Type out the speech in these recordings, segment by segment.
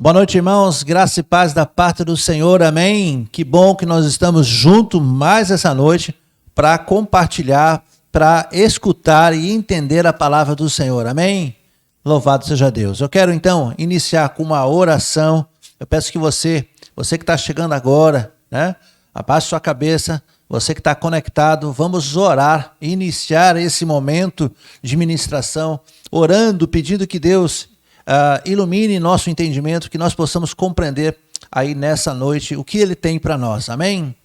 Boa noite, irmãos. Graça e paz da parte do Senhor. Amém. Que bom que nós estamos juntos mais essa noite para compartilhar, para escutar e entender a palavra do Senhor. Amém. Louvado seja Deus. Eu quero então iniciar com uma oração. Eu peço que você que está chegando agora, abaixe sua cabeça. Você que está conectado, vamos orar e iniciar esse momento de ministração, orando, pedindo que Deus ilumine nosso entendimento, que nós possamos compreender aí nessa noite o que Ele tem para nós. Amém?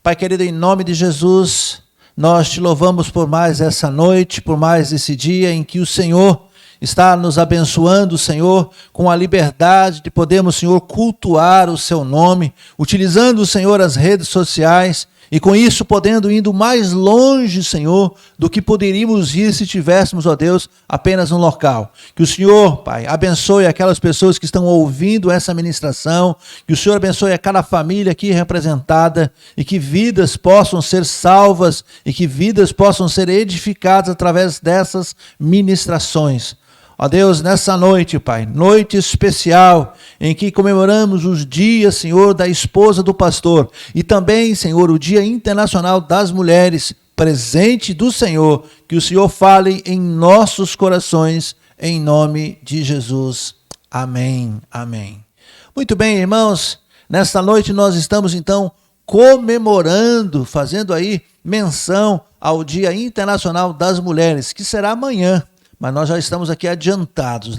Pai querido, em nome de Jesus, nós te louvamos por mais essa noite, por mais esse dia em que o Senhor está nos abençoando, Senhor, com a liberdade de podermos, Senhor, cultuar o Seu nome, utilizando, Senhor, as redes sociais, e com isso podendo indo mais longe, Senhor, do que poderíamos ir se tivéssemos, ó Deus, apenas um local. Que o Senhor, Pai, abençoe aquelas pessoas que estão ouvindo essa ministração, que o Senhor abençoe a cada família aqui representada e que vidas possam ser salvas e que vidas possam ser edificadas através dessas ministrações. Ó Deus, nessa noite, Pai, noite especial em que comemoramos os dias, Senhor, da esposa do pastor e também, Senhor, o Dia Internacional das Mulheres, presente do Senhor, que o Senhor fale em nossos corações, em nome de Jesus. Amém, amém. Muito bem, irmãos, nesta noite nós estamos então comemorando, fazendo aí menção ao Dia Internacional das Mulheres, que será amanhã. Mas nós já estamos aqui adiantados,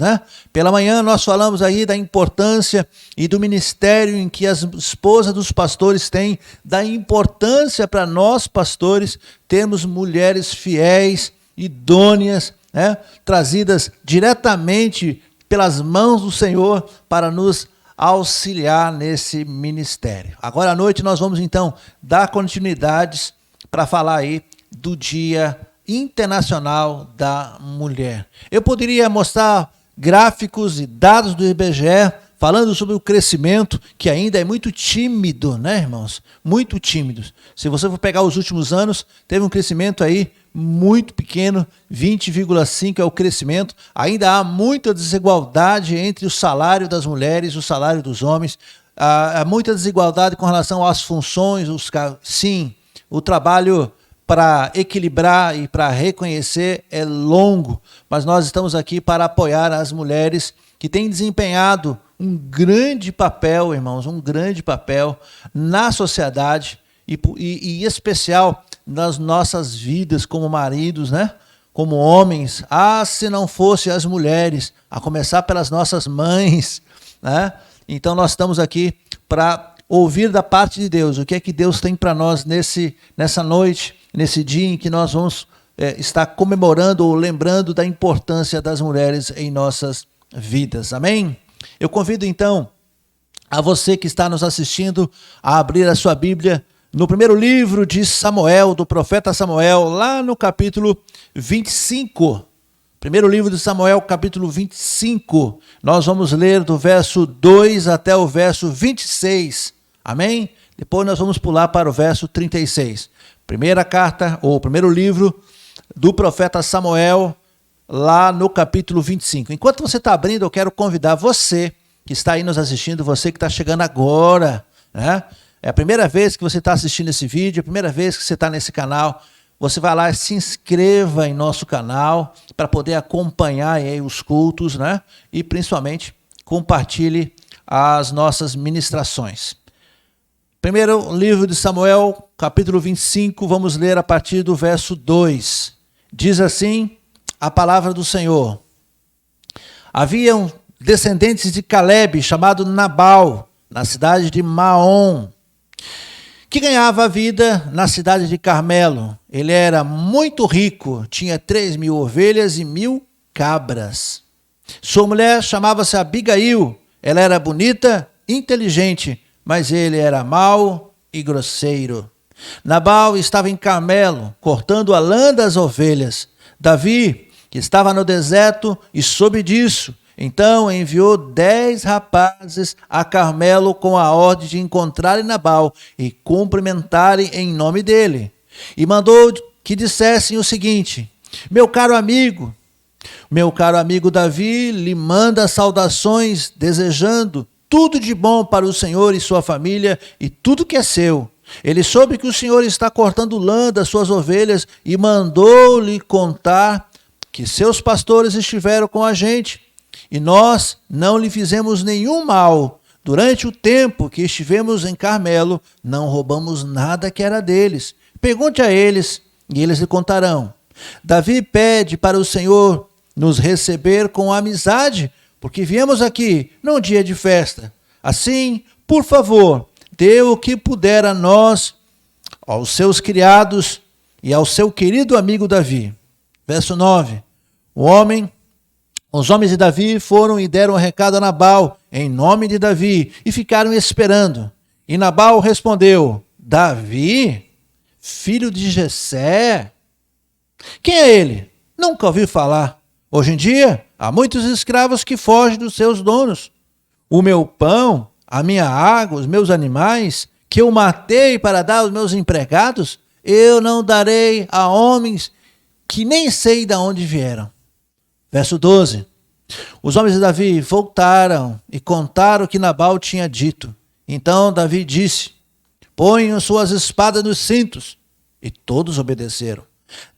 Pela manhã nós falamos aí da importância e do ministério em que as esposas dos pastores têm, da importância para nós pastores termos mulheres fiéis, idôneas, trazidas diretamente pelas mãos do Senhor para nos auxiliar nesse ministério. Agora à noite nós vamos então dar continuidades para falar aí do Dia Internacional da Mulher. Eu poderia mostrar gráficos e dados do IBGE falando sobre o crescimento, que ainda é muito tímido, irmãos? Muito tímido. Se você for pegar os últimos anos, teve um crescimento aí muito pequeno, 20,5% é o crescimento. Ainda há muita desigualdade entre o salário das mulheres e o salário dos homens. Há muita desigualdade com relação às funções. Sim, o trabalho para equilibrar e para reconhecer é longo, mas nós estamos aqui para apoiar as mulheres que têm desempenhado um grande papel, irmãos, um grande papel na sociedade e em especial nas nossas vidas como maridos, como homens. Se não fosse as mulheres, a começar pelas nossas mães, Então nós estamos aqui para ouvir da parte de Deus, o que é que Deus tem para nós nessa noite, nesse dia em que nós vamos estar comemorando ou lembrando da importância das mulheres em nossas vidas. Amém? Eu convido então a você que está nos assistindo a abrir a sua Bíblia no primeiro livro de Samuel, do profeta Samuel, lá no capítulo 25. Primeiro livro de Samuel, capítulo 25. Nós vamos ler do verso 2 até o verso 26. Amém? Depois nós vamos pular para o verso 36. Primeira carta, ou primeiro livro do profeta Samuel, lá no capítulo 25. Enquanto você está abrindo, eu quero convidar você que está aí nos assistindo, você que está chegando agora, É a primeira vez que você está assistindo esse vídeo, é a primeira vez que você está nesse canal. Você vai lá e se inscreva em nosso canal para poder acompanhar aí os cultos, E principalmente compartilhe as nossas ministrações. Primeiro livro de Samuel, capítulo 25, vamos ler a partir do verso 2. Diz assim a palavra do Senhor. Haviam descendentes de Caleb, chamado Nabal, na cidade de Maom, que ganhava a vida na cidade de Carmelo. Ele era muito rico, tinha 3.000 ovelhas e 1.000 cabras. Sua mulher chamava-se Abigail, ela era bonita, inteligente, mas ele era mau e grosseiro. Nabal estava em Carmelo, cortando a lã das ovelhas. Davi, que estava no deserto, e soube disso, então enviou 10 rapazes a Carmelo com a ordem de encontrarem Nabal e cumprimentarem em nome dele. E mandou que dissessem o seguinte: meu caro amigo, Meu caro amigo Davi lhe manda saudações, desejando tudo de bom para o Senhor e sua família e tudo que é seu. Ele soube que o Senhor está cortando lã das suas ovelhas e mandou-lhe contar que seus pastores estiveram com a gente e nós não lhe fizemos nenhum mal. Durante o tempo que estivemos em Carmelo, não roubamos nada que era deles. Pergunte a eles e eles lhe contarão. Davi pede para o Senhor nos receber com amizade, porque viemos aqui num dia de festa. Assim, por favor, dê o que puder a nós, aos seus criados e ao seu querido amigo Davi. Verso 9. Os homens de Davi foram e deram um recado a Nabal, em nome de Davi, e ficaram esperando. E Nabal respondeu: Davi, filho de Jessé? Quem é ele? Nunca ouvi falar. Hoje em dia, há muitos escravos que fogem dos seus donos. O meu pão, a minha água, os meus animais, que eu matei para dar aos meus empregados, eu não darei a homens que nem sei de onde vieram. Verso 12. Os homens de Davi voltaram e contaram o que Nabal tinha dito. Então Davi disse: ponham suas espadas nos cintos. E todos obedeceram.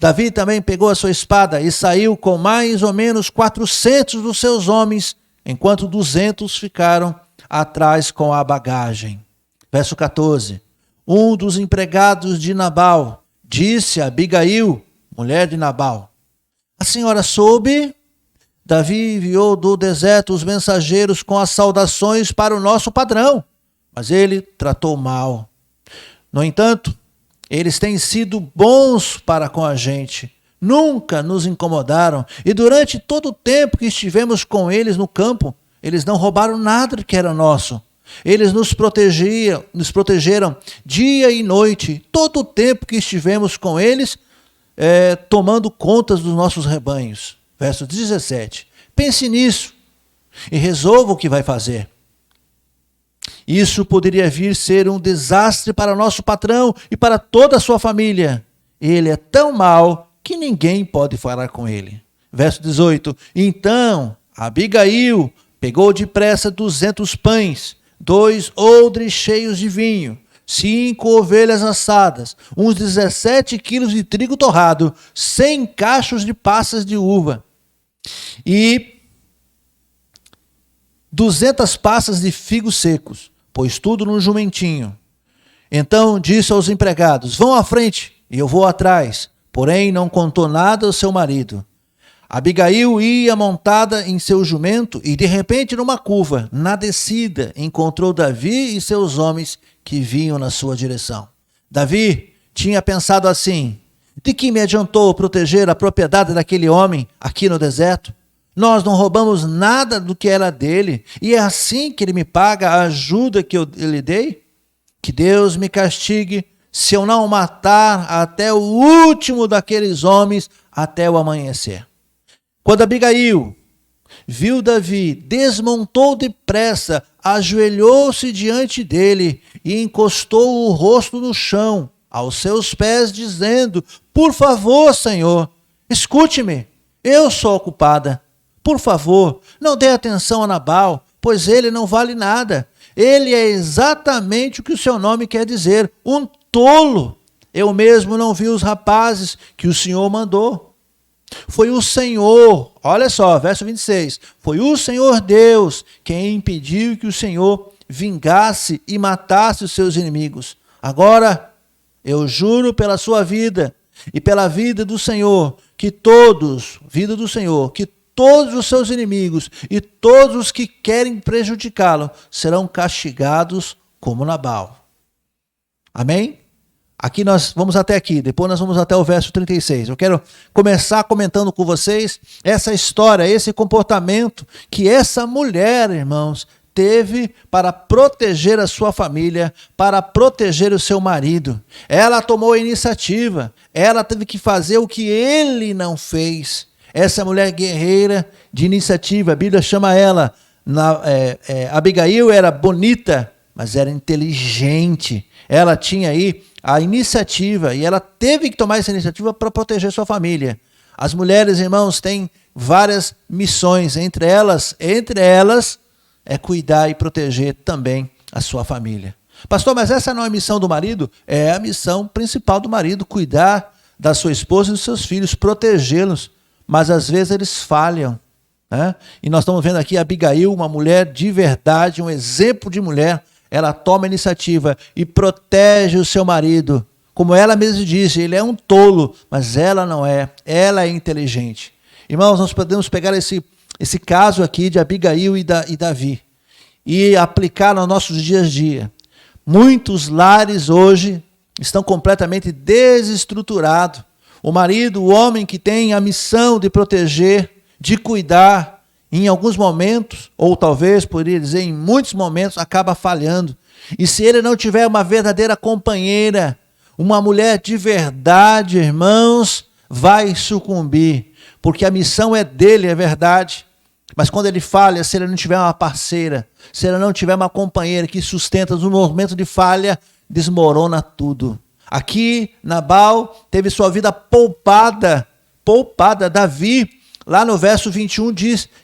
Davi também pegou a sua espada e saiu com mais ou menos 400 dos seus homens, enquanto 200 ficaram atrás com a bagagem. Verso 14. Um dos empregados de Nabal disse a Abigail, mulher de Nabal: a senhora soube? Davi enviou do deserto os mensageiros com as saudações para o nosso padrão, mas ele tratou mal. No entanto, eles têm sido bons para com a gente, nunca nos incomodaram, e durante todo o tempo que estivemos com eles no campo, eles não roubaram nada que era nosso. Eles nos protegeram dia e noite, todo o tempo que estivemos com eles, tomando contas dos nossos rebanhos. Verso 17. Pense nisso e resolva o que vai fazer. Isso poderia vir ser um desastre para nosso patrão e para toda a sua família. Ele é tão mau que ninguém pode falar com ele. Verso 18. Então Abigail pegou depressa 200 pães, 2 odres cheios de vinho, 5 ovelhas assadas, uns 17 quilos de trigo torrado, 100 cachos de passas de uva e 200 passas de figos secos, pôs tudo num jumentinho. Então disse aos empregados: vão à frente e eu vou atrás. Porém não contou nada ao seu marido. Abigail ia montada em seu jumento e de repente numa curva, na descida, encontrou Davi e seus homens que vinham na sua direção. Davi tinha pensado assim: de que me adiantou proteger a propriedade daquele homem aqui no deserto? Nós não roubamos nada do que era dele, e é assim que ele me paga a ajuda que eu lhe dei? Que Deus me castigue se eu não matar até o último daqueles homens até o amanhecer. Quando Abigail viu Davi, desmontou depressa, ajoelhou-se diante dele e encostou o rosto no chão, aos seus pés, dizendo: por favor, Senhor, escute-me, eu sou a culpada. Por favor, não dê atenção a Nabal, pois ele não vale nada. Ele é exatamente o que o seu nome quer dizer, um tolo. Eu mesmo não vi os rapazes que o Senhor mandou. Foi o Senhor, olha só, verso 26, foi o Senhor Deus quem impediu que o Senhor vingasse e matasse os seus inimigos. Agora, eu juro pela sua vida e pela vida do Senhor, que todos os seus inimigos e todos os que querem prejudicá-lo serão castigados como Nabal. Amém? Aqui nós vamos até aqui, depois nós vamos até o verso 36. Eu quero começar comentando com vocês essa história, esse comportamento que essa mulher, irmãos, teve para proteger a sua família, para proteger o seu marido. Ela tomou a iniciativa, ela teve que fazer o que ele não fez. Essa mulher guerreira de iniciativa, a Bíblia chama ela, Abigail era bonita, mas era inteligente. Ela tinha aí a iniciativa e ela teve que tomar essa iniciativa para proteger sua família. As mulheres, irmãos, têm várias missões, entre elas é cuidar e proteger também a sua família. Pastor, mas essa não é a missão do marido? É a missão principal do marido, cuidar da sua esposa e dos seus filhos, protegê-los, mas às vezes eles falham, né? E nós estamos vendo aqui a Abigail, uma mulher de verdade, um exemplo de mulher. Ela toma a iniciativa e protege o seu marido. Como ela mesma disse, ele é um tolo, mas ela não é, ela é inteligente. Irmãos, nós podemos pegar esse caso aqui de Abigail e Davi e aplicar nos nossos dias a dia. Muitos lares hoje estão completamente desestruturados. O marido, o homem que tem a missão de proteger, de cuidar, em alguns momentos, ou talvez poderia dizer em muitos momentos, acaba falhando. E se ele não tiver uma verdadeira companheira, uma mulher de verdade, irmãos, vai sucumbir, porque a missão é dele, é verdade. Mas quando ele falha, se ele não tiver uma parceira, se ele não tiver uma companheira que sustenta no momento de falha, desmorona tudo. Aqui, Nabal teve sua vida poupada. Davi, lá no verso 21,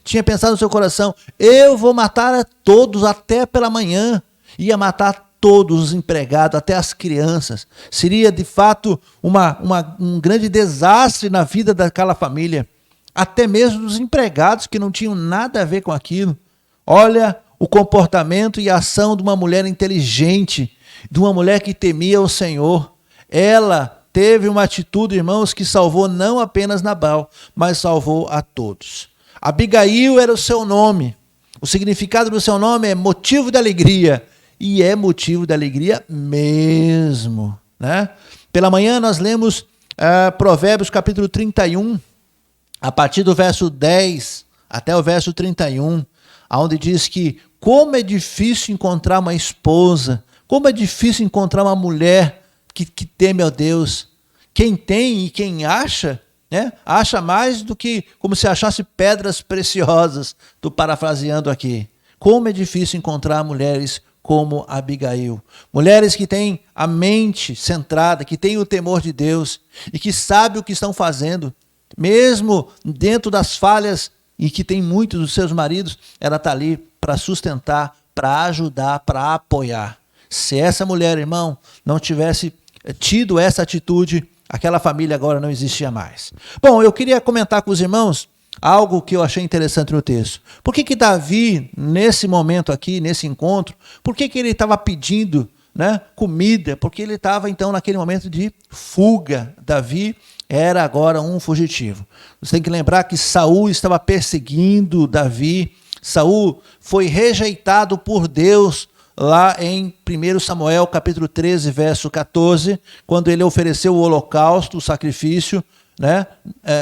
tinha pensado no seu coração, eu vou matar a todos até pela manhã. Ia matar todos os empregados, até as crianças. Seria, de fato, um grande desastre na vida daquela família. Até mesmo dos empregados que não tinham nada a ver com aquilo. Olha o comportamento e a ação de uma mulher inteligente, de uma mulher que temia o Senhor. Ela teve uma atitude, irmãos, que salvou não apenas Nabal, mas salvou a todos. Abigail era o seu nome. O significado do seu nome é motivo de alegria. E é motivo de alegria mesmo, né? Pela manhã nós lemos Provérbios capítulo 31, a partir do verso 10 até o verso 31, onde diz que como é difícil encontrar uma esposa, como é difícil encontrar uma mulher que teme ao Deus. Quem tem e quem acha, né, acha mais do que como se achasse pedras preciosas. Estou parafraseando aqui. Como é difícil encontrar mulheres como Abigail. Mulheres que têm a mente centrada, que têm o temor de Deus e que sabem o que estão fazendo. Mesmo dentro das falhas e que tem muitos dos seus maridos, ela está ali para sustentar, para ajudar, para apoiar. Se essa mulher, irmão, não tivesse tido essa atitude, aquela família agora não existia mais. Bom, eu queria comentar com os irmãos algo que eu achei interessante no texto. Por que Davi, nesse momento aqui, nesse encontro, por que ele estava pedindo, né, comida? Porque ele estava, então, naquele momento de fuga. Davi era agora um fugitivo. Você tem que lembrar que Saul estava perseguindo Davi. Saul foi rejeitado por Deus lá em 1 Samuel, capítulo 13, verso 14, quando ele ofereceu o holocausto, o sacrifício, né,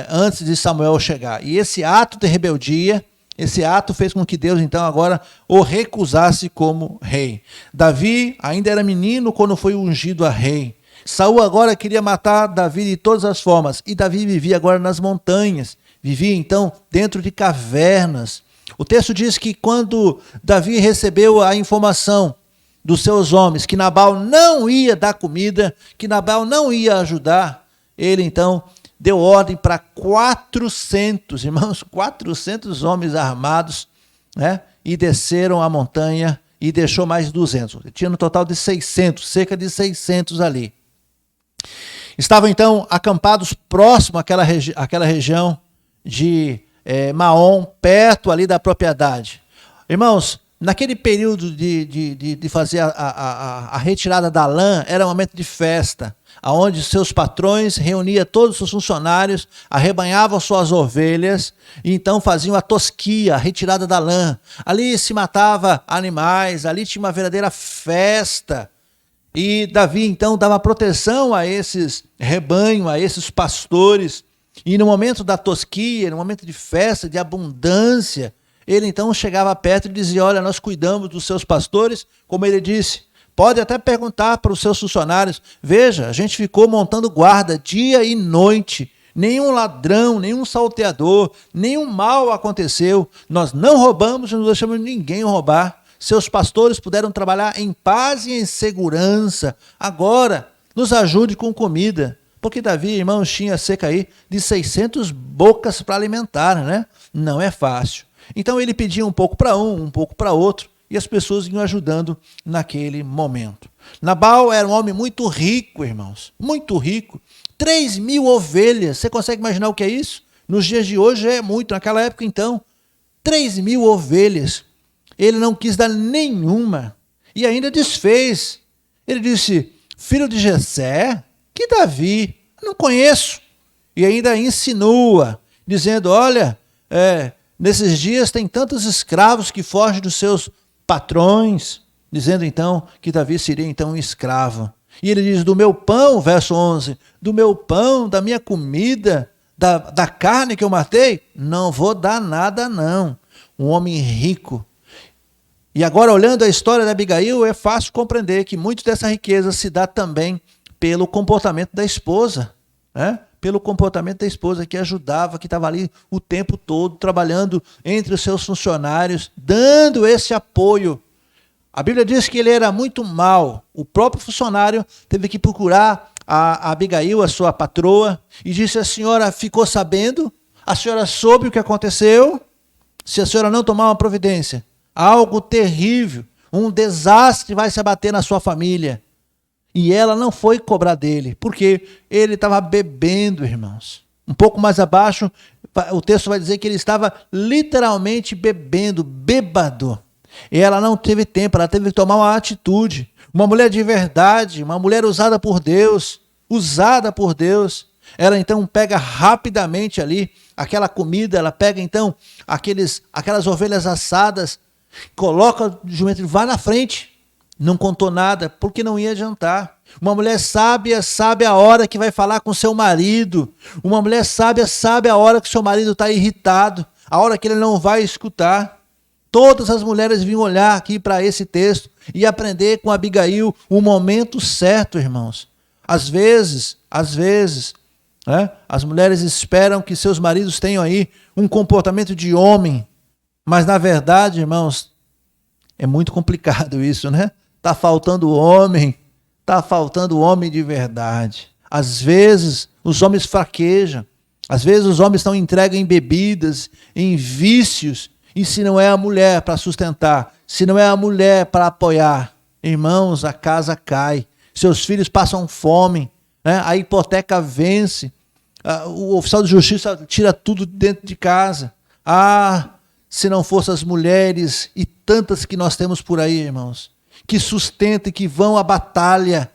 antes de Samuel chegar. E esse ato de rebeldia, esse ato fez com que Deus, então, agora o recusasse como rei. Davi ainda era menino quando foi ungido a rei. Saul agora queria matar Davi de todas as formas. E Davi vivia agora nas montanhas. Vivia, então, dentro de cavernas. O texto diz que quando Davi recebeu a informação dos seus homens que Nabal não ia dar comida, que Nabal não ia ajudar, ele, então, deu ordem para 400, irmãos, 400 homens armados, né, e desceram a montanha e deixou mais 200. Tinha no total de 600, cerca de 600 ali. Estavam, então, acampados próximo àquela região de Maom, perto ali da propriedade. Irmãos, naquele período de fazer a retirada da lã, era um momento de festa, onde seus patrões reuniam todos os seus funcionários, arrebanhavam suas ovelhas, e então faziam a tosquia, a retirada da lã. Ali se matava animais, ali tinha uma verdadeira festa. E Davi, então, dava proteção a esses rebanhos, a esses pastores. E no momento da tosquia, no momento de festa, de abundância, ele então chegava perto e dizia, olha, nós cuidamos dos seus pastores, como ele disse. Pode até perguntar para os seus funcionários, veja, a gente ficou montando guarda dia e noite, nenhum ladrão, nenhum salteador, nenhum mal aconteceu, nós não roubamos e não deixamos ninguém roubar. Seus pastores puderam trabalhar em paz e em segurança. Agora, nos ajude com comida. Porque Davi, irmãos, tinha cerca aí de 600 bocas para alimentar, né? Não é fácil. Então ele pedia um pouco para um pouco para outro, e as pessoas iam ajudando naquele momento. Nabal era um homem muito rico, irmãos, muito rico. 3.000 ovelhas, você consegue imaginar o que é isso? Nos dias de hoje é muito, naquela época então, 3.000 ovelhas. Ele não quis dar nenhuma, e ainda desfez. Ele disse, filho de Jessé, que Davi, não conheço. E ainda insinua, dizendo, olha, nesses dias tem tantos escravos que fogem dos seus patrões, dizendo então que Davi seria então um escravo. E ele diz, do meu pão, verso 11, do meu pão, da minha comida, da carne que eu matei, não vou dar nada não. Um homem rico. E agora, olhando a história da Abigail, é fácil compreender que muito dessa riqueza se dá também pelo comportamento da esposa, né? Pelo comportamento da esposa que ajudava, que estava ali o tempo todo, trabalhando entre os seus funcionários, dando esse apoio. A Bíblia diz que ele era muito mau. O próprio funcionário teve que procurar a Abigail, a sua patroa, e disse, a senhora ficou sabendo? A senhora soube o que aconteceu? Se a senhora não tomar uma providência, algo terrível, um desastre vai se abater na sua família. E ela não foi cobrar dele, porque ele estava bebendo, irmãos. Um pouco mais abaixo, o texto vai dizer que ele estava literalmente bebendo, bêbado. E ela não teve tempo, ela teve que tomar uma atitude. Uma mulher de verdade, uma mulher usada por Deus, ela então pega rapidamente ali aquela comida, ela pega então aquelas ovelhas assadas, coloca o jumento, vai na frente. Não contou nada, porque não ia adiantar. Uma mulher sábia sabe a hora que vai falar com seu marido. Uma mulher sábia sabe a hora que seu marido está irritado, a hora que ele não vai escutar. Todas as mulheres vinham olhar aqui para esse texto e aprender com Abigail o momento certo, irmãos. Às vezes, né, as mulheres esperam que seus maridos tenham aí um comportamento de homem, mas na verdade, irmãos, é muito complicado isso, né? Está faltando homem de verdade. Às vezes os homens fraquejam, às vezes os homens estão entregues em bebidas, em vícios, e se não é a mulher para sustentar, se não é a mulher para apoiar, irmãos, a casa cai, seus filhos passam fome, né? A hipoteca vence, o oficial de justiça tira tudo dentro de casa. Se não fossem as mulheres e tantas que nós temos por aí, irmãos, que sustentam e que vão à batalha.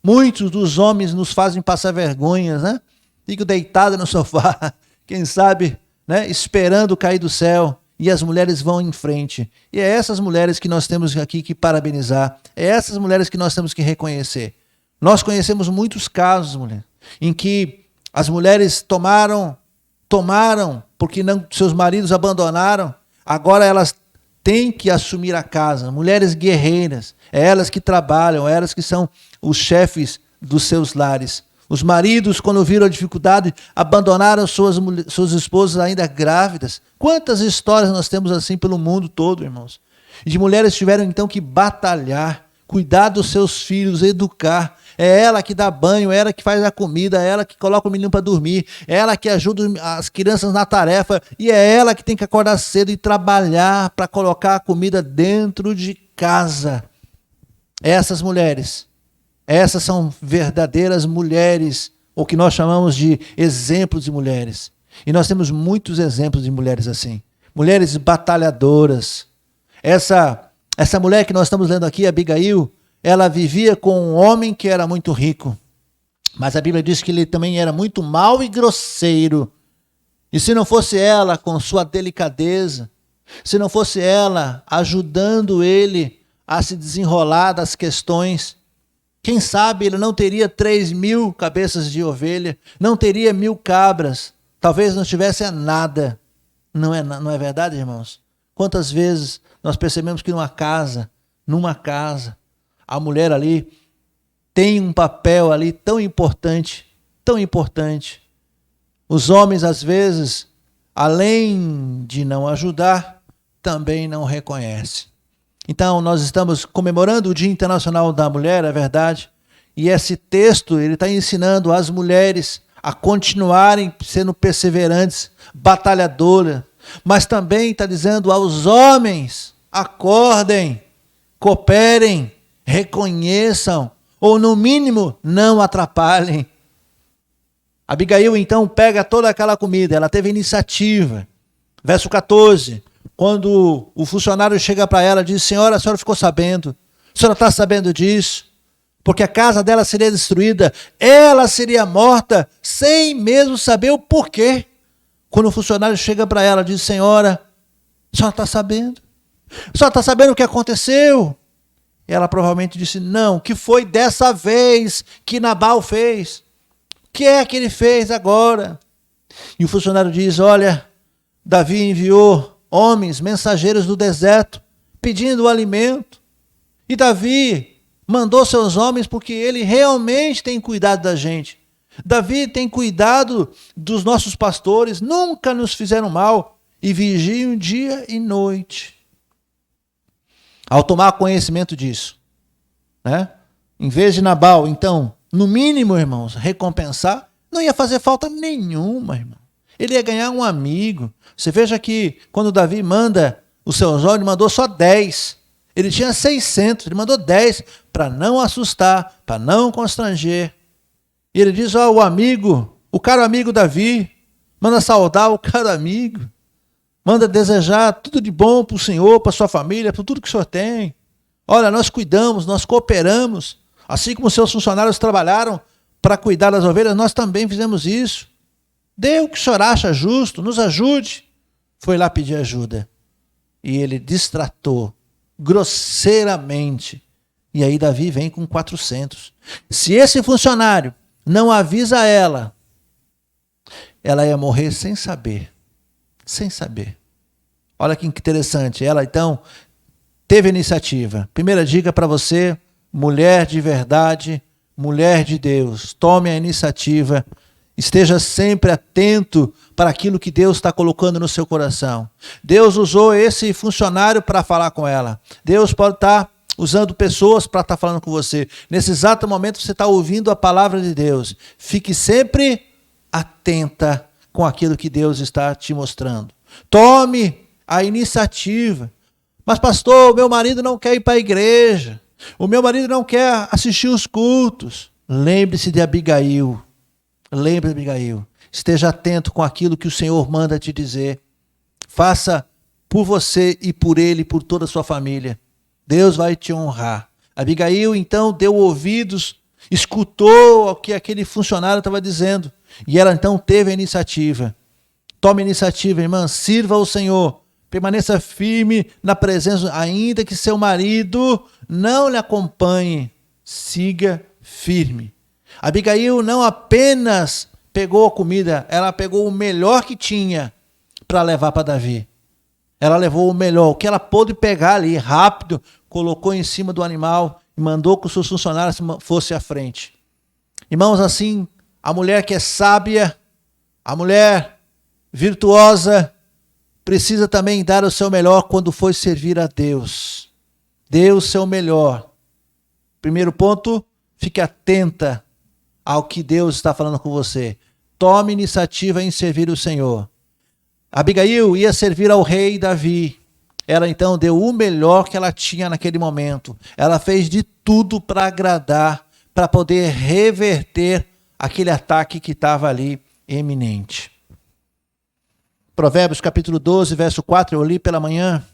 Muitos dos homens nos fazem passar vergonhas, né? Fico deitado no sofá, quem sabe, né? Esperando cair do céu, e as mulheres vão em frente. E é essas mulheres que nós temos aqui que parabenizar, é essas mulheres que nós temos que reconhecer. Nós conhecemos muitos casos, mulher, em que as mulheres tomaram, porque não, seus maridos abandonaram, agora elas têm que assumir a casa. Mulheres guerreiras, é elas que trabalham, é elas que são os chefes dos seus lares. Os maridos, quando viram a dificuldade, abandonaram suas esposas ainda grávidas. Quantas histórias nós temos assim pelo mundo todo, irmãos? De mulheres que tiveram então que batalhar, cuidar dos seus filhos, educar. É ela que dá banho, é ela que faz a comida, é ela que coloca o menino para dormir, é ela que ajuda as crianças na tarefa, e é ela que tem que acordar cedo e trabalhar para colocar a comida dentro de casa. Essas mulheres, essas são verdadeiras mulheres, o que nós chamamos de exemplos de mulheres. E nós temos muitos exemplos de mulheres assim. Mulheres batalhadoras. Essa mulher que nós estamos lendo aqui, Abigail, ela vivia com um homem que era muito rico. Mas a Bíblia diz que ele também era muito mau e grosseiro. E se não fosse ela com sua delicadeza, se não fosse ela ajudando ele a se desenrolar das questões, quem sabe ele não teria 3.000 cabeças de ovelha, não teria 1.000 cabras, talvez não tivesse nada. Não é verdade, irmãos? Quantas vezes nós percebemos que numa casa, a mulher ali tem um papel ali tão importante. Os homens, às vezes, além de não ajudar, também não reconhecem. Então, nós estamos comemorando o Dia Internacional da Mulher, é verdade, E esse texto, ele está ensinando as mulheres a continuarem sendo perseverantes, batalhadoras, mas também está dizendo aos homens, acordem, cooperem, reconheçam, ou no mínimo, não atrapalhem. Abigail, então, pega toda aquela comida, ela teve iniciativa. Verso 14, quando o funcionário chega para ela e diz, senhora, a senhora ficou sabendo? A senhora está sabendo disso? Porque a casa dela seria destruída, ela seria morta, sem mesmo saber o porquê. Quando o funcionário chega para ela e diz, senhora, a senhora está sabendo? A senhora está sabendo o que aconteceu? E ela provavelmente disse, não, que foi dessa vez que Nabal fez. O que é que ele fez agora? E o funcionário diz, olha, Davi enviou homens, mensageiros do deserto, pedindo alimento. E Davi mandou seus homens porque ele realmente tem cuidado da gente. Davi tem cuidado dos nossos pastores, nunca nos fizeram mal e vigiam dia e noite. Ao tomar conhecimento disso, né? Em vez de Nabal, então, no mínimo, irmãos, recompensar, não ia fazer falta nenhuma, irmão. Ele ia ganhar um amigo. Você veja que quando Davi manda os seus homens, ele mandou só 10. Ele tinha 600, ele mandou 10 para não assustar, para não constranger. E ele diz, ó, o amigo, o caro amigo Davi, manda saudar o caro amigo, manda desejar tudo de bom para o Senhor, para a sua família, para tudo que o Senhor tem. Olha, nós cuidamos, nós cooperamos, assim como seus funcionários trabalharam para cuidar das ovelhas, nós também fizemos isso. Dê o que o Senhor acha justo, nos ajude. Foi lá pedir ajuda. E ele destratou grosseiramente. E aí Davi vem com 400. Se esse funcionário não avisa ela, ela ia morrer sem saber. Sem saber. Olha que interessante. Ela então teve iniciativa. Primeira dica para você, mulher de verdade, mulher de Deus. Tome a iniciativa. Esteja sempre atento para aquilo que Deus está colocando no seu coração. Deus usou esse funcionário para falar com ela. Deus pode estar usando pessoas para estar falando com você. Nesse exato momento você está ouvindo a palavra de Deus. Fique sempre atenta com aquilo que Deus está te mostrando. Tome a iniciativa. Mas pastor, o meu marido não quer ir para a igreja. O meu marido não quer assistir os cultos. Lembre-se de Abigail. Lembre-se, Abigail. Esteja atento com aquilo que o Senhor manda te dizer. Faça por você e por ele e por toda a sua família. Deus vai te honrar. Abigail, então, deu ouvidos, escutou o que aquele funcionário estava dizendo. E ela, então, teve a iniciativa. Tome a iniciativa, irmã. Sirva ao Senhor. Permaneça firme na presença, ainda que seu marido não lhe acompanhe. Siga firme. Abigail não apenas pegou a comida, ela pegou o melhor que tinha para levar para Davi. Ela levou o melhor, o que ela pôde pegar ali, rápido, colocou em cima do animal e mandou que os seus funcionários fossem à frente. Irmãos, assim, a mulher que é sábia, a mulher virtuosa, precisa também dar o seu melhor quando for servir a Deus. Dê o seu melhor. Primeiro ponto, fique atenta ao que Deus está falando com você. Tome iniciativa em servir o Senhor. Abigail ia servir ao rei Davi. Ela então deu o melhor que ela tinha naquele momento. Ela fez de tudo para agradar, para poder reverter aquele ataque que estava ali eminente. Provérbios capítulo 12, verso 4, eu li pela manhã.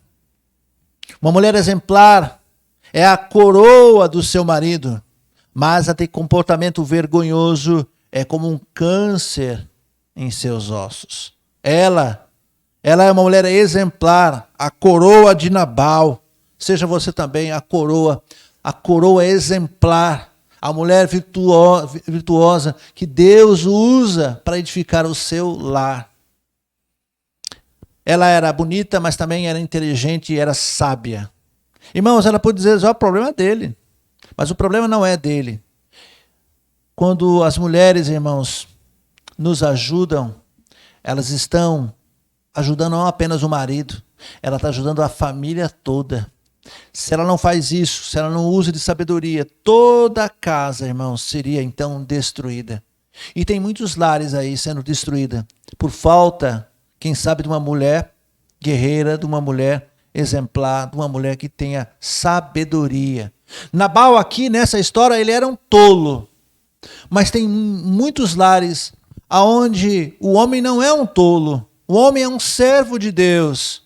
Uma mulher exemplar é a coroa do seu marido, mas a de comportamento vergonhoso é como um câncer em seus ossos. Ela é uma mulher exemplar, a coroa de Nabal. Seja você também a coroa exemplar, a mulher virtuosa que Deus usa para edificar o seu lar. Ela era bonita, mas também era inteligente e era sábia. Irmãos, ela pode dizer, o problema é dele. Mas o problema não é dele. Quando as mulheres, irmãos, nos ajudam, elas estão ajudando não apenas o marido, ela está ajudando a família toda. Se ela não faz isso, se ela não usa de sabedoria, toda a casa, irmãos, seria então destruída. E tem muitos lares aí sendo destruídos por falta, quem sabe, de uma mulher guerreira, de uma mulher exemplar, de uma mulher que tenha sabedoria. Nabal aqui nessa história ele era um tolo, mas tem muitos lares aonde o homem não é um tolo, o homem é um servo de Deus,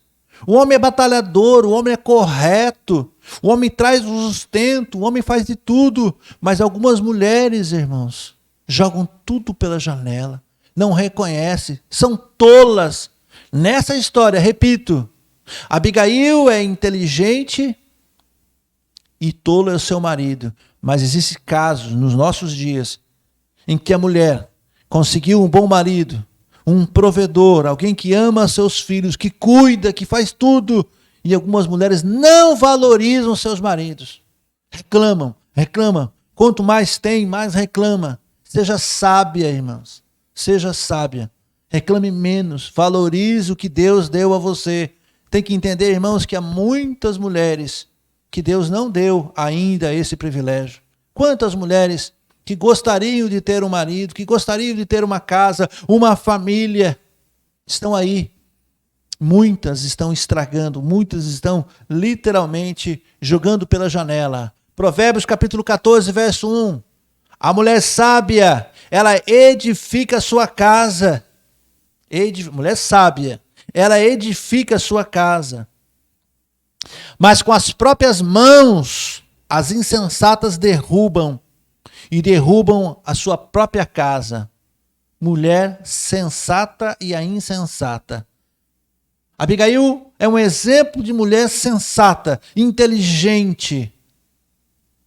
o homem é batalhador, o homem é correto, o homem traz o sustento, o homem faz de tudo, mas algumas mulheres, irmãos, jogam tudo pela janela, não reconhecem, são tolas. Nessa história, repito, Abigail é inteligente e tolo é o seu marido. Mas existem casos nos nossos dias em que a mulher conseguiu um bom marido, um provedor, alguém que ama seus filhos, que cuida, que faz tudo. E algumas mulheres não valorizam seus maridos. Reclamam. Quanto mais tem, mais reclama. Seja sábia, irmãos. Seja sábia. Reclame menos. Valorize o que Deus deu a você. Tem que entender, irmãos, que há muitas mulheres que Deus não deu ainda esse privilégio. Quantas mulheres que gostariam de ter um marido, que gostariam de ter uma casa, uma família, estão aí. Muitas estão estragando, muitas estão literalmente jogando pela janela. Provérbios capítulo 14, verso 1. A mulher sábia, ela edifica a sua casa. Mulher sábia, ela edifica a sua casa. Mas com as próprias mãos, as insensatas derrubam a sua própria casa. Mulher sensata e a insensata. Abigail é um exemplo de mulher sensata, inteligente,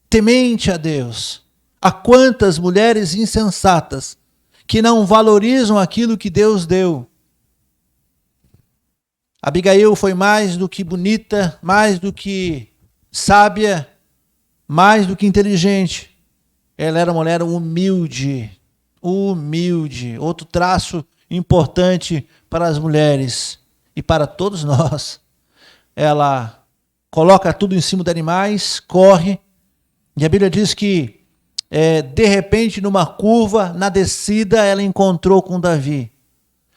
temente a Deus. Há quantas mulheres insensatas que não valorizam aquilo que Deus deu. Abigail foi mais do que bonita, mais do que sábia, mais do que inteligente. Ela era uma mulher humilde. Outro traço importante para as mulheres e para todos nós. Ela coloca tudo em cima de animais, corre. E a Bíblia diz que, de repente, numa curva, na descida, ela encontrou com Davi.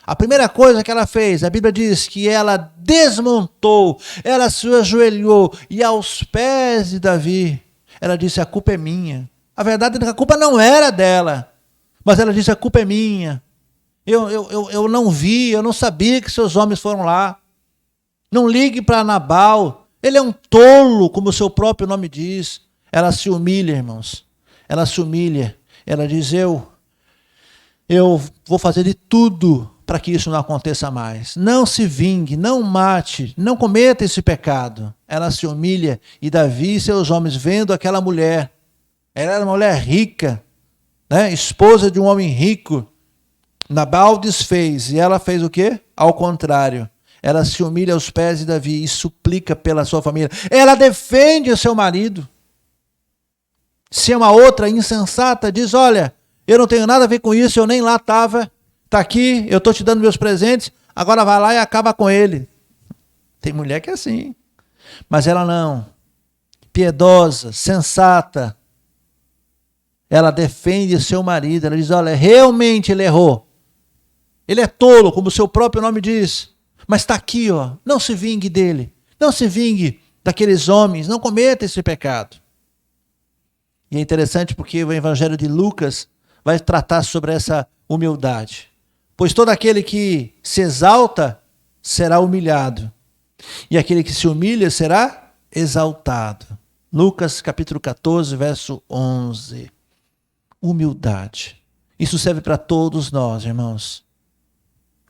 A primeira coisa que ela fez, a Bíblia diz que ela desmontou, ela se ajoelhou e aos pés de Davi, ela disse: a culpa é minha. A verdade é que a culpa não era dela, mas ela disse: a culpa é minha. Eu não vi, eu não sabia que seus homens foram lá. Não ligue para Nabal, ele é um tolo, como o seu próprio nome diz. Ela se humilha, irmãos. Ela se humilha. Ela diz: eu vou fazer de tudo para que isso não aconteça mais. Não se vingue, não mate, não cometa esse pecado. Ela se humilha e Davi e seus homens, vendo aquela mulher, ela era uma mulher rica, né? Esposa de um homem rico, Nabal desfez e ela fez o quê? Ao contrário. Ela se humilha aos pés de Davi e suplica pela sua família. Ela defende o seu marido. Se uma outra insensata diz: olha, eu não tenho nada a ver com isso, eu nem lá estava, está aqui, eu estou te dando meus presentes, agora vai lá e acaba com ele. Tem mulher que é assim, mas ela não. Piedosa, sensata, ela defende o seu marido, ela diz: olha, realmente ele errou. Ele é tolo, como o seu próprio nome diz, mas está aqui, ó, não se vingue dele, não se vingue daqueles homens, não cometa esse pecado. E é interessante porque o Evangelho de Lucas vai tratar sobre essa humildade. Pois todo aquele que se exalta será humilhado, e aquele que se humilha será exaltado. Lucas capítulo 14, verso 11. Humildade. Isso serve para todos nós, irmãos.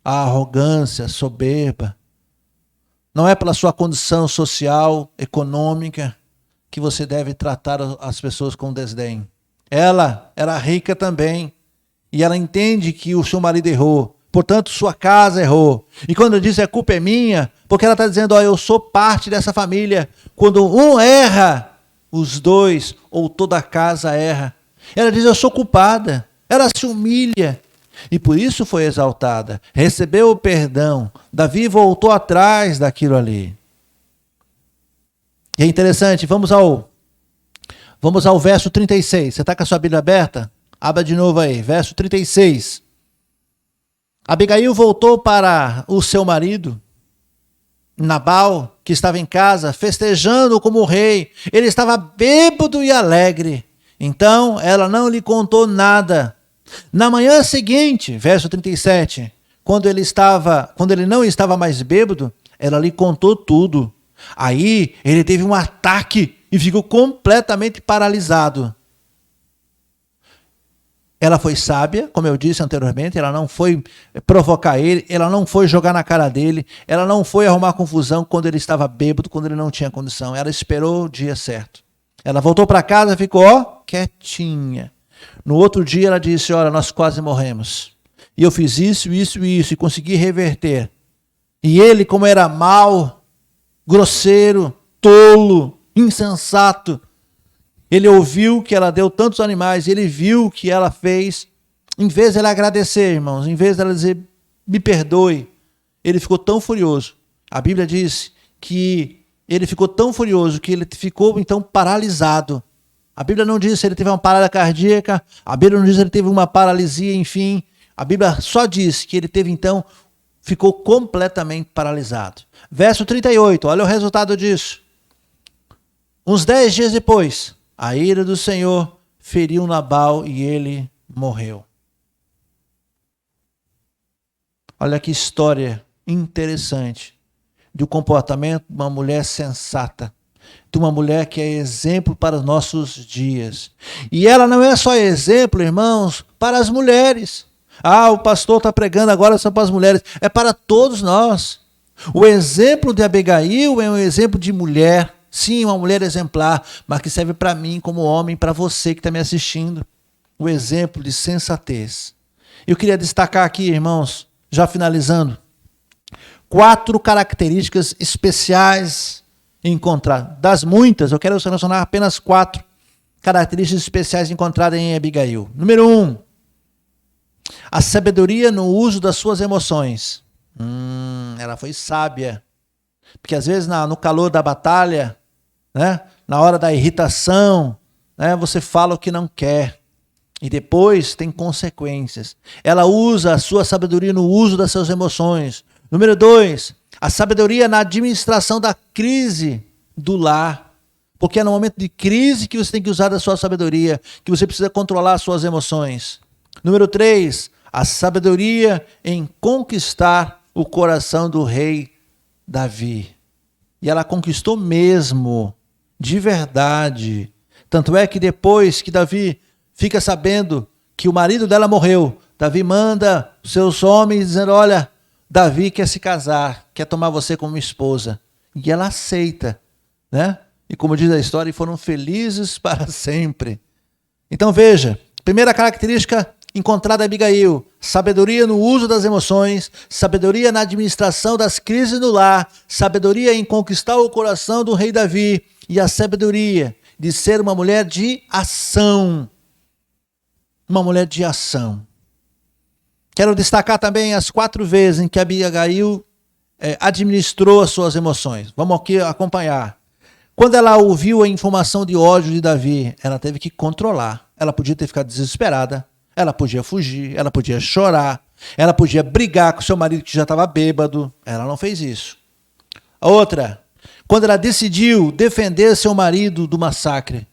A arrogância, a soberba, não é pela sua condição social, econômica, que você deve tratar as pessoas com desdém. Ela era rica também, e ela entende que o seu marido errou, portanto sua casa errou. E quando ela diz: a culpa é minha, porque ela está dizendo: ó, eu sou parte dessa família. Quando um erra, os dois ou toda a casa erra. Ela diz: eu sou culpada. Ela se humilha e por isso foi exaltada. Recebeu o perdão. Davi voltou atrás daquilo ali. E é interessante, vamos ao verso 36. Você está com a sua Bíblia aberta? Abra de novo aí, verso 36. Abigail voltou para o seu marido, Nabal, que estava em casa, festejando como rei. Ele estava bêbado e alegre. Então ela não lhe contou nada. Na manhã seguinte, verso 37, quando ele não estava mais bêbado, ela lhe contou tudo. Aí ele teve um ataque e ficou completamente paralisado. Ela foi sábia, como eu disse anteriormente, ela não foi provocar ele, ela não foi jogar na cara dele, ela não foi arrumar confusão quando ele estava bêbado, quando ele não tinha condição. Ela esperou o dia certo. Ela voltou para casa e ficou, quietinha. No outro dia ela disse, olha, nós quase morremos. E eu fiz isso, isso e isso, e consegui reverter. E ele, como era mau, grosseiro, tolo, insensato, ele ouviu que ela deu tantos animais, ele viu o que ela fez. Em vez de ela agradecer, irmãos, em vez de ela dizer, me perdoe, ele ficou tão furioso. A Bíblia diz que ele ficou tão furioso que ele ficou, então, paralisado. A Bíblia não diz se ele teve uma parada cardíaca, a Bíblia não diz se ele teve uma paralisia, enfim. A Bíblia só diz que ele teve, então, ficou completamente paralisado. Verso 38, olha o resultado disso. Uns 10 dias depois, a ira do Senhor feriu Nabal e ele morreu. Olha que história interessante do comportamento de uma mulher sensata, de uma mulher que é exemplo para os nossos dias. E ela não é só exemplo, irmãos, para as mulheres. O pastor está pregando agora só para as mulheres. É para todos nós. O exemplo de Abigail é um exemplo de mulher. Sim, uma mulher exemplar, mas que serve para mim como homem, para você que está me assistindo. O exemplo de sensatez. Eu queria destacar aqui, irmãos, já finalizando, 4 características especiais encontradas. Das muitas, eu quero selecionar apenas 4 características especiais encontradas em Abigail. Número 1, a sabedoria no uso das suas emoções. Ela foi sábia. Porque às vezes no calor da batalha, né, na hora da irritação, né, você fala o que não quer. E depois tem consequências. Ela usa a sua sabedoria no uso das suas emoções. Número 2, a sabedoria na administração da crise do lar. Porque é no momento de crise que você tem que usar da sua sabedoria, que você precisa controlar as suas emoções. Número 3, a sabedoria em conquistar o coração do rei Davi. E ela conquistou mesmo, de verdade. Tanto é que depois que Davi fica sabendo que o marido dela morreu, Davi manda os seus homens dizendo, olha, Davi quer se casar, quer tomar você como esposa. E ela aceita, né? E como diz a história, foram felizes para sempre. Então veja, primeira característica encontrada em Abigail, sabedoria no uso das emoções, sabedoria na administração das crises no lar, sabedoria em conquistar o coração do rei Davi e a sabedoria de ser uma mulher de ação. Uma mulher de ação. Quero destacar também as 4 vezes em que Abigail administrou as suas emoções. Vamos aqui acompanhar. Quando ela ouviu a informação de ódio de Davi, ela teve que controlar. Ela podia ter ficado desesperada, ela podia fugir, ela podia chorar, ela podia brigar com seu marido que já estava bêbado. Ela não fez isso. A outra, quando ela decidiu defender seu marido do massacre,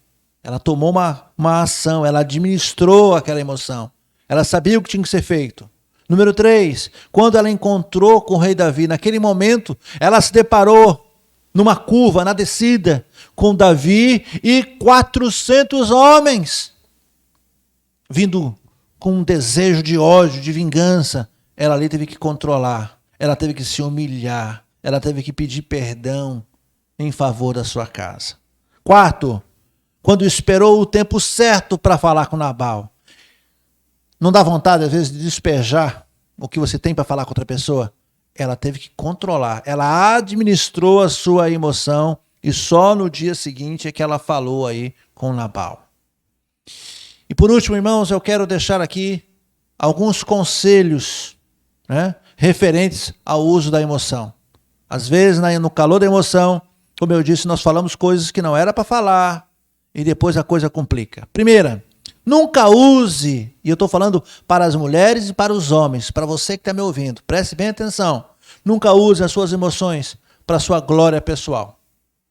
ela tomou uma ação, ela administrou aquela emoção. Ela sabia o que tinha que ser feito. Número 3, quando ela encontrou com o rei Davi, naquele momento, ela se deparou numa curva, na descida, com Davi e 400 homens, vindo com um desejo de ódio, de vingança. Ela ali teve que controlar, ela teve que se humilhar, ela teve que pedir perdão em favor da sua casa. 4, quando esperou o tempo certo para falar com Nabal. Não dá vontade, às vezes, de despejar o que você tem para falar com outra pessoa? Ela teve que controlar. Ela administrou a sua emoção e só no dia seguinte é que ela falou aí com Nabal. E por último, irmãos, eu quero deixar aqui alguns conselhos, né, referentes ao uso da emoção. Às vezes, no calor da emoção, Como eu disse, nós falamos coisas que não era para falar e depois a coisa complica. Primeira, nunca use, e eu estou falando para as mulheres e para os homens, para você que está me ouvindo, preste bem atenção. Nunca use as suas emoções para a sua glória pessoal.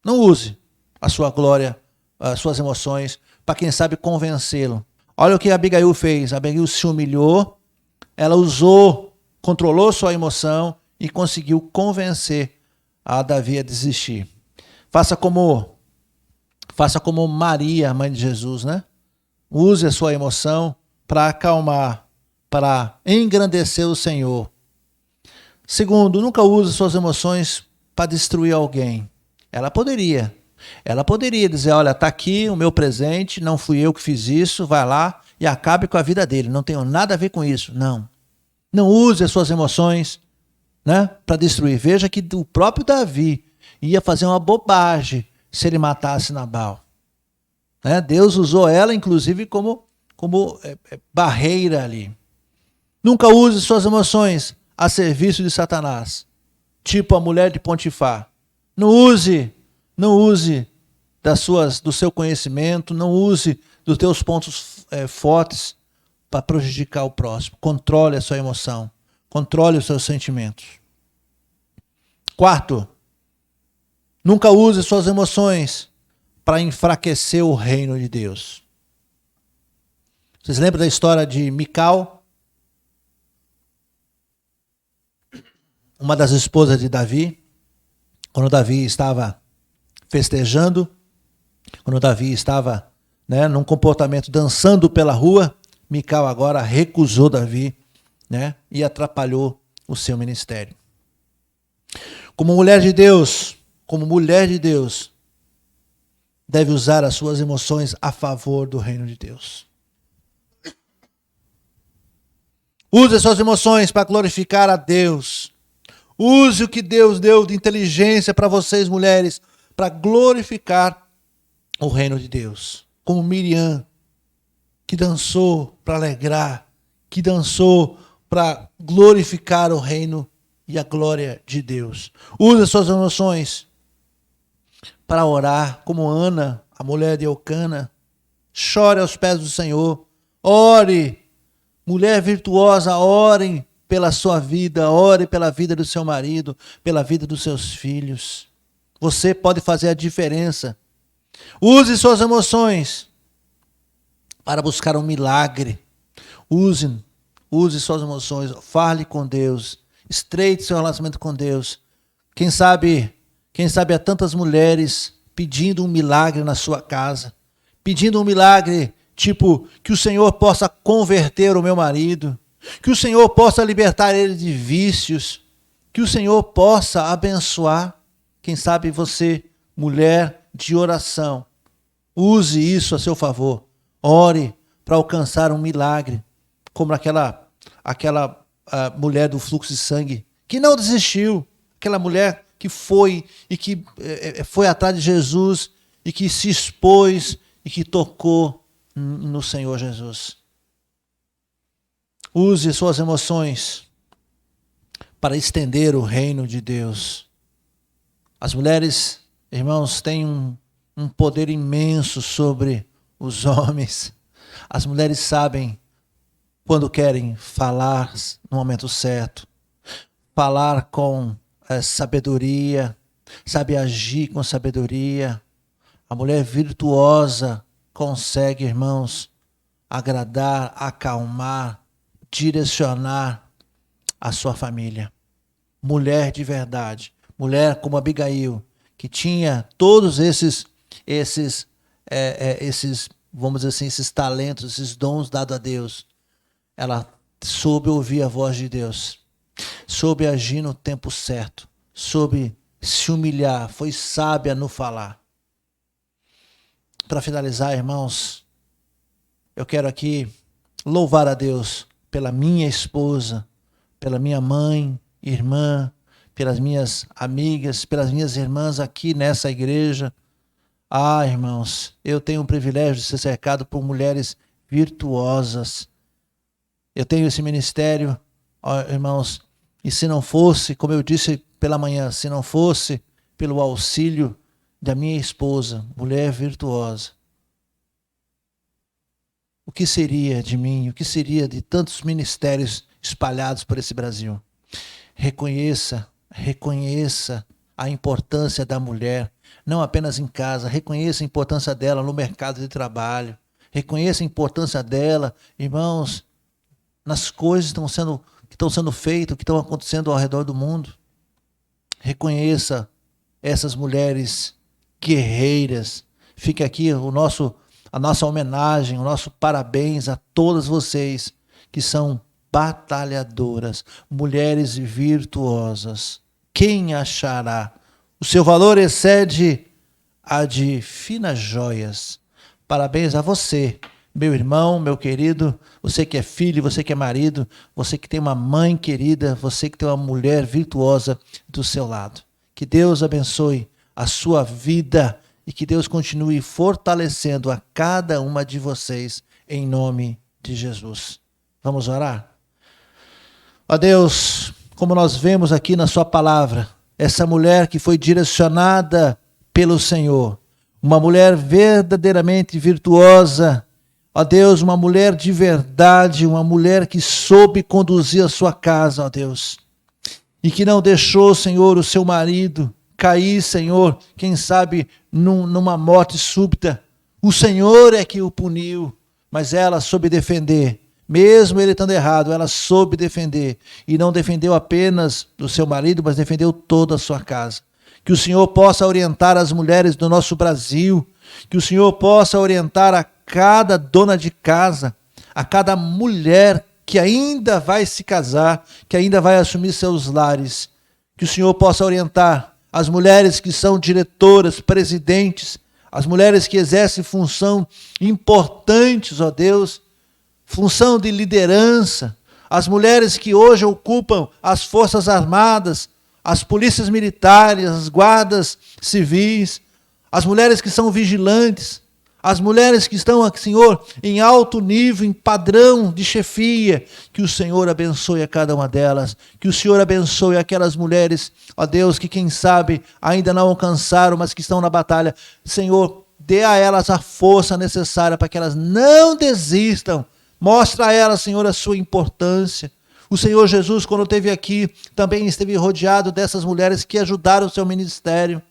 Não use a sua glória, as suas emoções, para quem sabe convencê-lo. Olha o que a Abigail fez. A Abigail se humilhou, ela usou, controlou sua emoção e conseguiu convencer a Davi a desistir. Faça como Maria, mãe de Jesus, né? Use a sua emoção para acalmar, para engrandecer o Senhor. Segundo, nunca use suas emoções para destruir alguém. Ela poderia dizer, olha, está aqui o meu presente, não fui eu que fiz isso, vai lá e acabe com a vida dele, não tenho nada a ver com isso. Não use as suas emoções, né, para destruir. Veja que o próprio Davi ia fazer uma bobagem se ele matasse Nabal. Né? Deus usou ela, inclusive, como barreira ali. Nunca use suas emoções a serviço de Satanás, tipo a mulher de Potifar. Não use do seu conhecimento, não use dos teus pontos fortes para prejudicar o próximo. Controle a sua emoção, controle os seus sentimentos. Quarto, nunca use suas emoções para enfraquecer o reino de Deus. Vocês lembram da história de Mical? Uma das esposas de Davi, quando Davi estava festejando, quando Davi estava, né, num comportamento dançando pela rua, Mical agora recusou Davi, né, e atrapalhou o seu ministério. Como mulher de Deus, deve usar as suas emoções a favor do reino de Deus. Use as suas emoções para glorificar a Deus. Use o que Deus deu de inteligência para vocês, mulheres, para glorificar o reino de Deus. Como Miriam, que dançou para alegrar, que dançou para glorificar o reino e a glória de Deus. Use as suas emoções para orar, como Ana, a mulher de Eucana. Chore aos pés do Senhor. Ore. Mulher virtuosa, ore pela sua vida, ore pela vida do seu marido, pela vida dos seus filhos. Você pode fazer a diferença. Use suas emoções para buscar um milagre. Use suas emoções, fale com Deus, estreite seu relacionamento com Deus. Quem sabe há tantas mulheres pedindo um milagre na sua casa, pedindo um milagre, tipo, que o Senhor possa converter o meu marido, que o Senhor possa libertar ele de vícios, que o Senhor possa abençoar. Quem sabe você, mulher de oração, use isso a seu favor. Ore para alcançar um milagre, como aquela mulher do fluxo de sangue, que não desistiu, aquela mulher que foi e que foi atrás de Jesus e que se expôs e que tocou no Senhor Jesus. Use suas emoções para estender o reino de Deus. As mulheres, irmãos, têm um poder imenso sobre os homens. As mulheres sabem quando querem falar no momento certo, falar com sabedoria, sabe agir com sabedoria. A mulher virtuosa consegue, irmãos, agradar, acalmar, direcionar a sua família. Mulher de verdade, mulher como Abigail, que tinha todos esses vamos dizer assim, esses talentos, esses dons dados a Deus. Ela soube ouvir a voz de Deus, soube agir no tempo certo, soube se humilhar, foi sábia no falar. Para finalizar, irmãos, eu quero aqui louvar a Deus pela minha esposa, pela minha mãe, irmã, pelas minhas amigas, pelas minhas irmãs aqui nessa igreja. Ah, irmãos, eu tenho o privilégio de ser cercado por mulheres virtuosas. Eu tenho esse ministério, irmãos, e se não fosse, como eu disse pela manhã, se não fosse pelo auxílio da minha esposa, mulher virtuosa, o que seria de mim? O que seria de tantos ministérios espalhados por esse Brasil? Reconheça a importância da mulher, não apenas em casa, reconheça a importância dela no mercado de trabalho, reconheça a importância dela, irmãos, nas coisas que estão sendo feitas, que estão acontecendo ao redor do mundo. Reconheça essas mulheres guerreiras. Fica aqui a nossa homenagem, o nosso parabéns a todas vocês que são batalhadoras, mulheres virtuosas. Quem achará? O seu valor excede a de finas joias. Parabéns a você, meu irmão, meu querido, você que é filho, você que é marido, você que tem uma mãe querida, você que tem uma mulher virtuosa do seu lado. Que Deus abençoe a sua vida e que Deus continue fortalecendo a cada uma de vocês em nome de Jesus. Vamos orar? Ó Deus, como nós vemos aqui na sua palavra, essa mulher que foi direcionada pelo Senhor, uma mulher verdadeiramente virtuosa, ó Deus, uma mulher de verdade, uma mulher que soube conduzir a sua casa, ó Deus, e que não deixou, Senhor, o seu marido cair, Senhor, quem sabe numa morte súbita. O Senhor é que o puniu, mas ela soube defender. Mesmo ele estando errado, ela soube defender. E não defendeu apenas o seu marido, mas defendeu toda a sua casa. Que o Senhor possa orientar as mulheres do nosso Brasil. Que o Senhor possa orientar a cada dona de casa, a cada mulher que ainda vai se casar, que ainda vai assumir seus lares. Que o Senhor possa orientar as mulheres que são diretoras, presidentes, as mulheres que exercem função importantes, ó Deus, função de liderança, as mulheres que hoje ocupam as forças armadas, as polícias militares, as guardas civis, as mulheres que são vigilantes, as mulheres que estão, Senhor, em alto nível, em padrão de chefia, que o Senhor abençoe a cada uma delas, que o Senhor abençoe aquelas mulheres, ó Deus, que quem sabe ainda não alcançaram, mas que estão na batalha. Senhor, dê a elas a força necessária para que elas não desistam. Mostra a elas, Senhor, a sua importância. O Senhor Jesus, quando esteve aqui, também esteve rodeado dessas mulheres que ajudaram o seu ministério.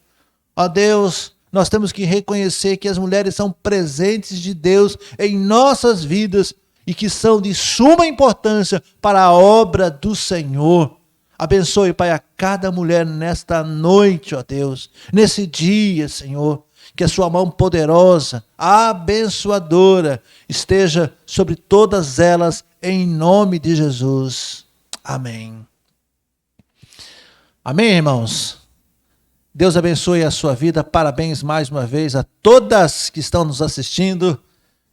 Ó Deus, nós temos que reconhecer que as mulheres são presentes de Deus em nossas vidas e que são de suma importância para a obra do Senhor. Abençoe, Pai, a cada mulher nesta noite, ó Deus, nesse dia, Senhor, que a sua mão poderosa, abençoadora, esteja sobre todas elas, em nome de Jesus. Amém. Amém, irmãos? Deus abençoe a sua vida. Parabéns mais uma vez a todas que estão nos assistindo.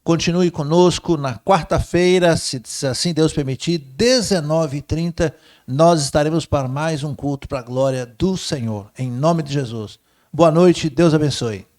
Continue conosco na quarta-feira, se assim Deus permitir, 19h30, nós estaremos para mais um culto para a glória do Senhor. Em nome de Jesus. Boa noite, Deus abençoe.